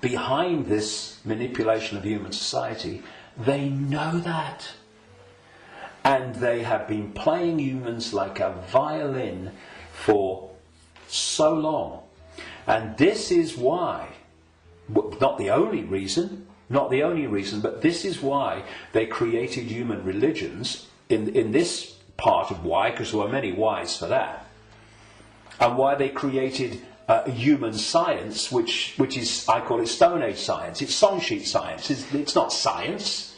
behind this manipulation of human society, they know that. And they have been playing humans like a violin for so long. And this is why, not the only reason, but this is why they created human religions in this part of why, because there were many whys for that. And why they created human science, which is, I call it Stone Age science. It's song sheet science. It's not science.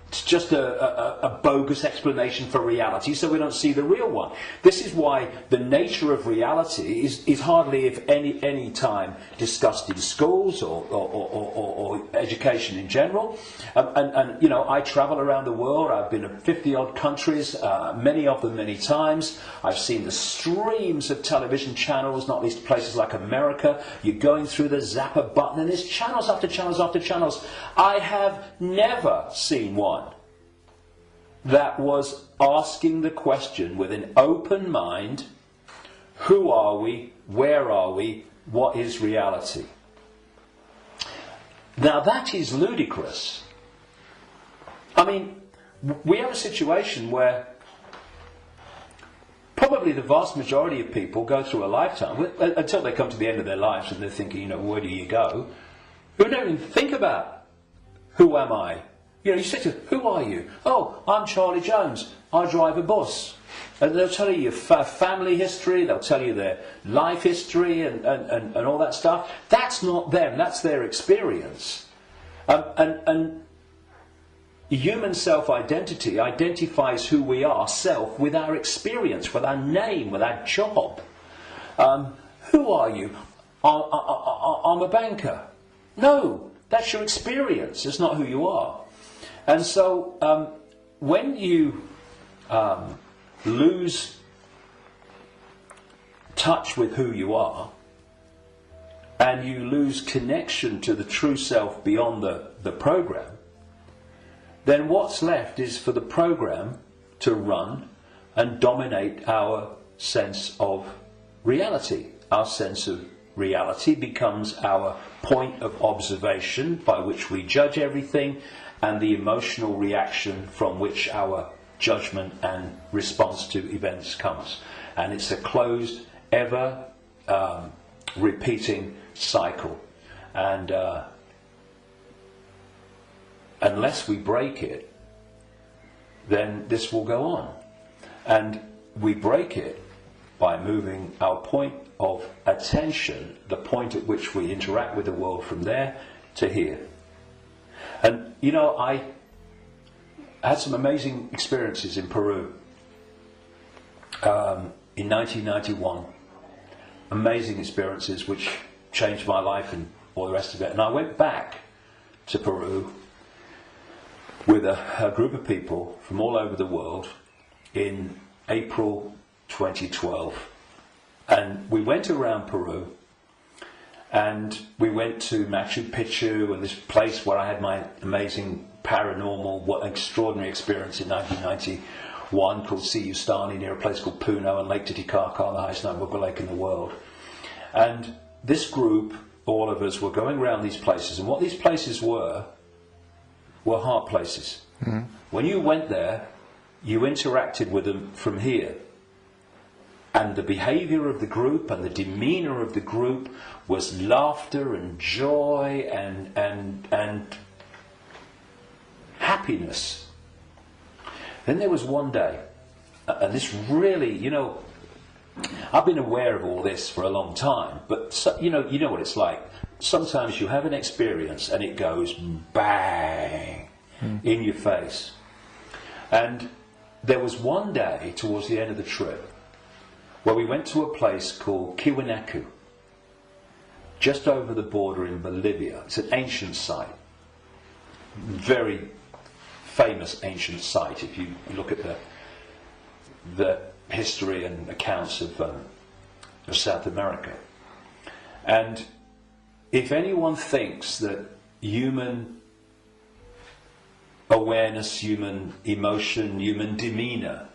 It's just a bogus explanation for reality, so we don't see the real one. This is why the nature of reality is hardly, if any time, discussed in schools or education in general. And you know, I travel around the world. I've been to 50-odd countries, many of them many times. I've seen the streams of television channels, not least places like America. You're going through the zapper button, and there's channels after channels after channels. I have never seen one that was asking the question with an open mind: who are we? Where are we? What is reality? Now that is ludicrous. I mean, we have a situation where probably the vast majority of people go through a lifetime, until they come to the end of their lives and they're thinking, you know, where do you go? Who don't even think about, who am I? You know, you say to them, who are you? Oh, I'm Charlie Jones. I drive a bus. And they'll tell you your family history, they'll tell you their life history and all that stuff. That's not them, that's their experience. And human self-identity identifies who we are, self, with our experience, with our name, with our job. Who are you? I'm a banker. No, that's your experience, it's not who you are. And so when you lose touch with who you are, and you lose connection to the true self beyond the program, then what's left is for the program to run and dominate our sense of reality. Our sense of reality becomes our point of observation by which we judge everything, and the emotional reaction from which our judgment and response to events comes. And it's a closed, ever repeating cycle. And unless we break it, then this will go on. And we break it by moving our point of attention, the point at which we interact with the world, from there to here. And you know, I had some amazing experiences in Peru in 1991. Amazing experiences which changed my life and all the rest of it. And I went back to Peru with a group of people from all over the world in April 2012. And we went around Peru, and we went to Machu Picchu, and this place where I had my amazing paranormal, what extraordinary experience in 1991 called Siyustani, near a place called Puno, and Lake Titicaca, the highest known rubber lake in the world. And this group, all of us, were going around these places, and what these places were heart places. Mm-hmm. When you went there, you interacted with them from here. And the behaviour of the group and the demeanour of the group was laughter and joy and happiness. Then there was one day, and this really, you know, I've been aware of all this for a long time, but you know what it's like. Sometimes you have an experience and it goes bang in your face. And there was one day towards the end of the trip where we went to a place called Tiwanaku, just over the border in Bolivia. It's an ancient site, very famous ancient site if you look at the history and accounts of South America. And if anyone thinks that human awareness, human emotion, human demeanour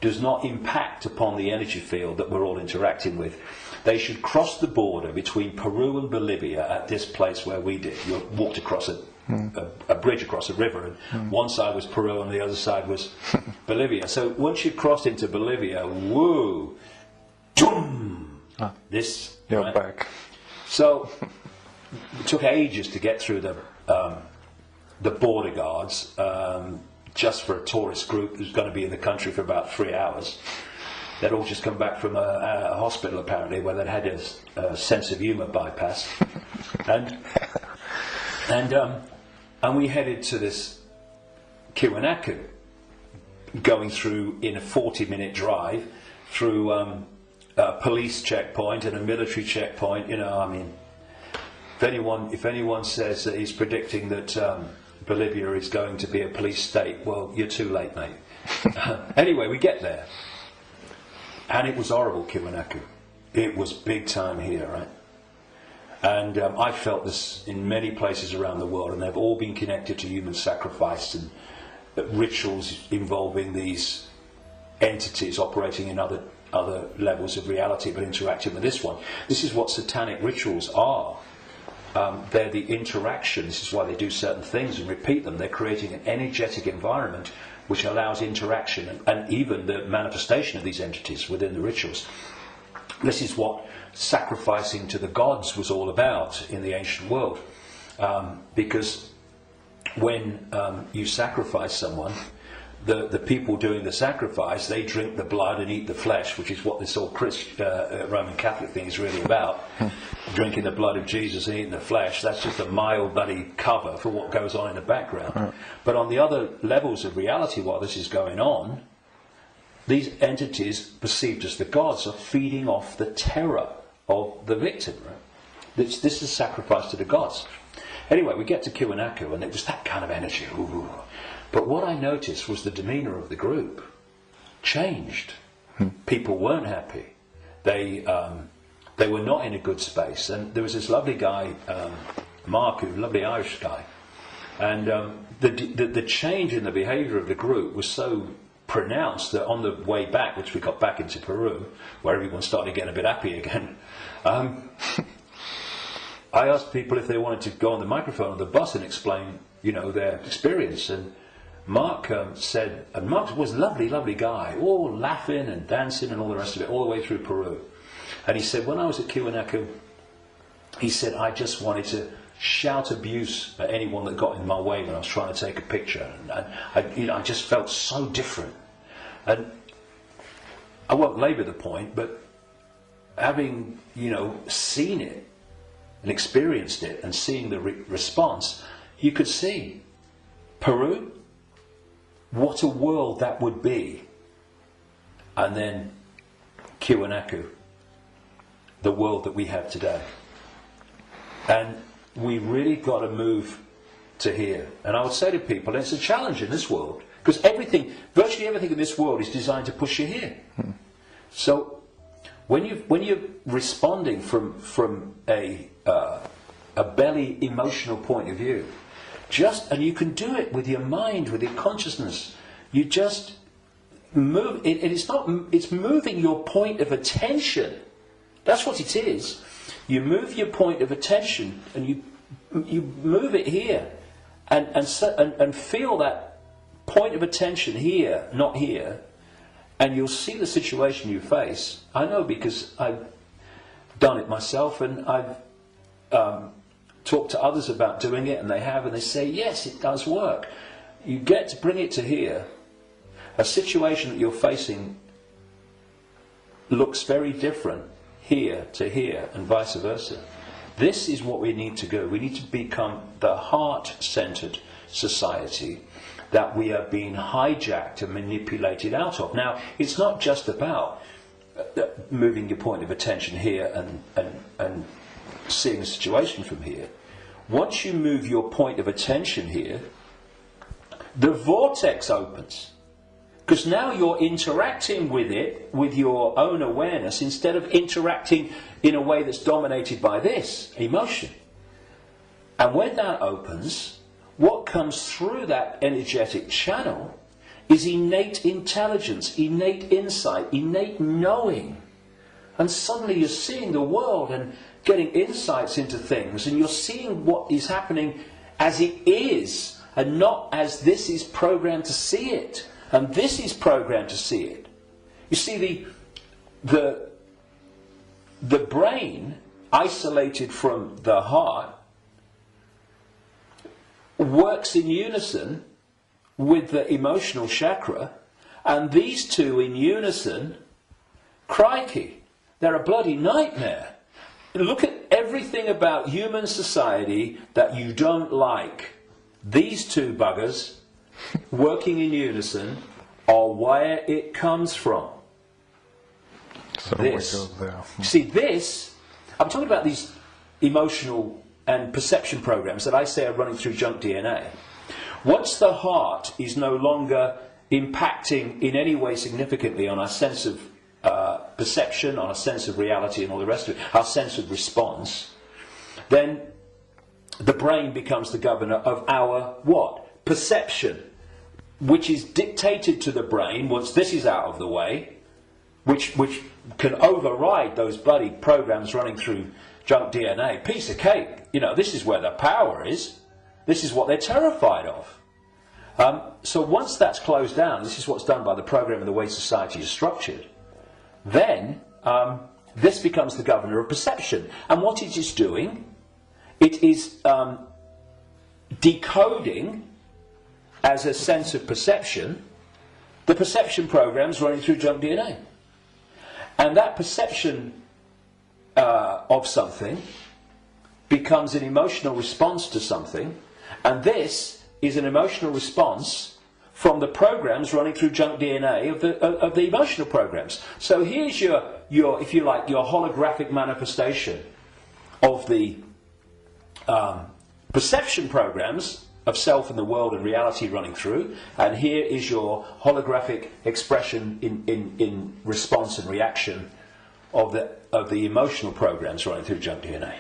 does not impact upon the energy field that we're all interacting with. They should cross the border between Peru and Bolivia at this place where we did. You walked across a bridge across a river, and one side was Peru and the other side was Bolivia. So once you crossed into Bolivia, whoa, boom, this, you're right? back. So it took ages to get through the border guards, just for a tourist group who's going to be in the country for about 3 hours. They'd all just come back from a hospital, apparently, where they'd had a sense of humour bypass. And we headed to this Kiwanaku, going through in a 40-minute drive through a police checkpoint and a military checkpoint. You know, I mean, if anyone says that he's predicting that Bolivia is going to be a police state, well, you're too late, mate. Anyway, we get there. And it was horrible, Kiwanaku. It was big time here, right? And I felt this in many places around the world, and they've all been connected to human sacrifice and rituals involving these entities operating in other levels of reality, but interacting with this one. This is what satanic rituals are. They're the interaction. This is why they do certain things and repeat them. They're creating an energetic environment which allows interaction and even the manifestation of these entities within the rituals. This is what sacrificing to the gods was all about in the ancient world. Because when you sacrifice someone, the people doing the sacrifice, they drink the blood and eat the flesh, which is what this whole Roman Catholic thing is really about. Drinking the blood of Jesus and eating the flesh, that's just a mild bloody cover for what goes on in the background. But on the other levels of reality, while this is going on, these entities, perceived as the gods, are feeding off the terror of the victim. Right? This is sacrifice to the gods. Anyway, we get to Kiwanaku, and it was that kind of energy. Ooh. But what I noticed was the demeanour of the group changed. People weren't happy. They were not in a good space. And there was this lovely guy, Mark, a lovely Irish guy. And the change in the behaviour of the group was so pronounced that on the way back, which we got back into Peru, where everyone started getting a bit happy again, I asked people if they wanted to go on the microphone on the bus and explain, their experience. And Mark said, and Mark was a lovely, lovely guy, all laughing and dancing and all the rest of it, all the way through Peru. And he said, when I was at Kiwanaku, he said, I just wanted to shout abuse at anyone that got in my way when I was trying to take a picture. And I just felt so different. And I won't labour the point, but having, seen it and experienced it and seeing the response, you could see Peru, what a world that would be. And then Kiwanaku, the world that we have today. And we really got to move to here. And I would say to people, it's a challenge in this world, because virtually everything in this world is designed to push you here. So when you're responding from a belly emotional point of view, and you can do it with your mind, with your consciousness, you just move. It's moving your point of attention. That's what it is. You move your point of attention, and you move it here, and feel that point of attention here, not here, and you'll see the situation you face. I know, because I've done it myself, and I've talked to others about doing it, and they have, and they say, yes, it does work. You get to bring it to here. A situation that you're facing looks very different here to here, and vice versa. This is what we need to go. We need to become the heart-centered society that we are being hijacked and manipulated out of. Now, it's not just about moving your point of attention here and seeing the situation from here. Once you move your point of attention here, the vortex opens. Because now you're interacting with it with your own awareness, instead of interacting in a way that's dominated by this emotion. And when that opens, what comes through that energetic channel is innate intelligence, innate insight, innate knowing. And suddenly you're seeing the world and getting insights into things, and you're seeing what is happening as it is, and not as this is programmed to see it, and this is programmed to see it. You see, the brain, isolated from the heart, works in unison with the emotional chakra, and these two in unison, crikey, they're a bloody nightmare. Look at everything about human society that you don't like. These two buggers working in unison are where it comes from. So This. we go there. See, this, I'm talking about these emotional and perception programs that I say are running through junk DNA. Once the heart is no longer impacting in any way significantly on our sense of perception, on our sense of reality and all the rest of it, our sense of response, then the brain becomes the governor of our what? Perception, which is dictated to the brain once this is out of the way, which can override those bloody programs running through junk DNA. Piece of cake. You know, this is where the power is. This is what they're terrified of. So once that's closed down, this is what's done by the program and the way society is structured, then this becomes the governor of perception. And what it is doing, it is decoding as a sense of perception the perception programs running through junk DNA. And that perception of something becomes an emotional response to something, and this is an emotional response from the programs running through junk DNA of the emotional programs. So here's your, if you like, your holographic manifestation of the perception programs of self and the world and reality running through, and here is your holographic expression in response and reaction of the emotional programs running through junk DNA.